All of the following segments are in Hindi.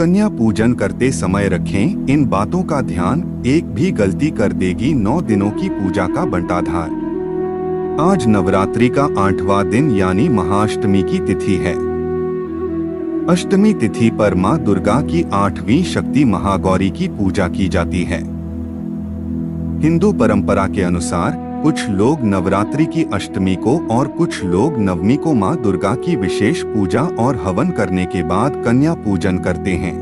कन्या पूजन करते समय रखें इन बातों का ध्यान, एक भी गलती कर देगी 9 दिनों की पूजा का बंटाधार। आज नवरात्रि का 8वां दिन यानी महाअष्टमी की तिथि है। अष्टमी तिथि पर मां दुर्गा की 8वीं शक्ति महागौरी की पूजा की जाती है। हिंदू परंपरा के अनुसार कुछ लोग नवरात्रि की अष्टमी को और कुछ लोग नवमी को मां दुर्गा की विशेष पूजा और हवन करने के बाद कन्या पूजन करते हैं।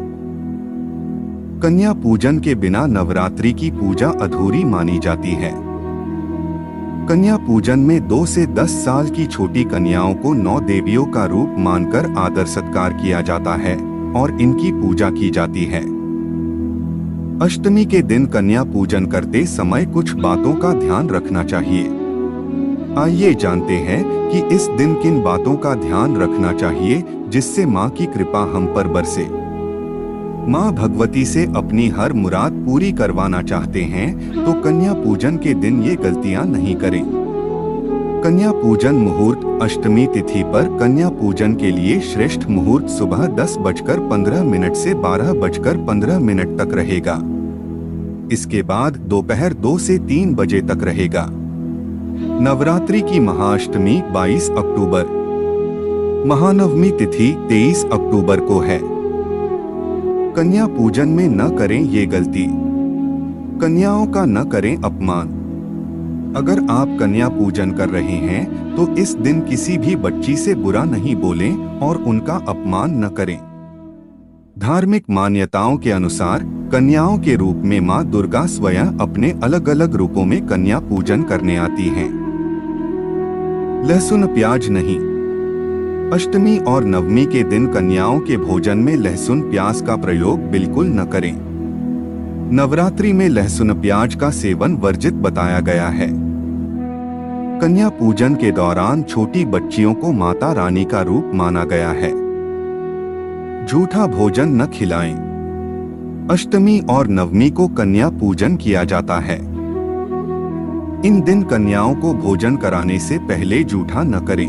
कन्या पूजन के बिना नवरात्रि की पूजा अधूरी मानी जाती है। कन्या पूजन में 2 से 10 साल की छोटी कन्याओं को 9 देवियों का रूप मानकर आदर सत्कार किया जाता है और इनकी पूजा की जाती है। अष्टमी के दिन कन्या पूजन करते समय कुछ बातों का ध्यान रखना चाहिए। आइए जानते हैं कि इस दिन किन बातों का ध्यान रखना चाहिए जिससे मां की कृपा हम पर बरसे। मां भगवती से अपनी हर मुराद पूरी करवाना चाहते हैं तो कन्या पूजन के दिन ये गलतियां नहीं करें। कन्या पूजन मुहूर्त। अष्टमी तिथि पर कन्या पूजन के लिए श्रेष्ठ मुहूर्त सुबह 10:15 से 12:15 तक रहेगा। इसके बाद दोपहर 2 से 3 बजे तक रहेगा। नवरात्रि की महाअष्टमी 22 अक्टूबर, महानवमी तिथि 23 अक्टूबर को है। कन्या पूजन में न करें ये गलती। कन्याओं का न करें अपमान। अगर आप कन्या पूजन कर रहे हैं तो इस दिन किसी भी बच्ची से बुरा नहीं बोलें और उनका अपमान न करें। धार्मिक मान्यताओं के अनुसार कन्याओं के रूप में मां दुर्गा स्वयं अपने अलग अलग रूपों में कन्या पूजन करने आती हैं। लहसुन प्याज नहीं। अष्टमी और नवमी के दिन कन्याओं के भोजन में लहसुन प्याज का प्रयोग बिल्कुल न करें। नवरात्रि में लहसुन प्याज का सेवन वर्जित बताया गया है। कन्या पूजन के दौरान छोटी बच्चियों को माता रानी का रूप माना गया है। झूठा भोजन न खिलाएं। अष्टमी और नवमी को कन्या पूजन किया जाता है। इन दिन कन्याओं को भोजन कराने से पहले झूठा न करें।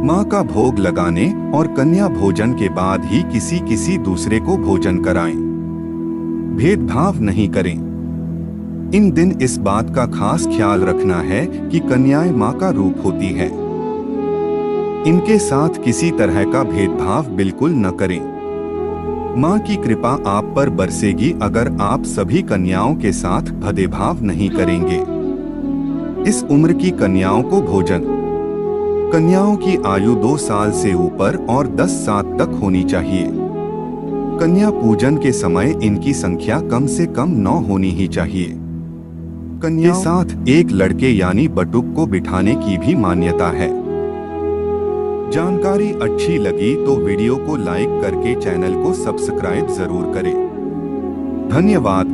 मां का भोग लगाने और कन्या भोजन के बाद ही किसी दूसरे को भोजन कराएं। भेदभाव नहीं करें। इन दिन इस बात का खास ख्याल रखना है कि कन्याएं मां का रूप होती है। इनके साथ किसी तरह का भेदभाव बिल्कुल न करें। मां की कृपा आप पर बरसेगी अगर आप सभी कन्याओं के साथ भेदभाव नहीं करेंगे। इस उम्र की कन्याओं को भोजन। कन्याओं की आयु 2 साल से ऊपर और 10 साल तक होनी चाहिए। कन्या पूजन के समय इनकी संख्या कम से कम 9 होनी ही चाहिए। कन्या के साथ एक लड़के यानी बटुक को बिठाने की भी मान्यता है। जानकारी अच्छी लगी तो वीडियो को लाइक करके चैनल को सब्सक्राइब जरूर करें। धन्यवाद।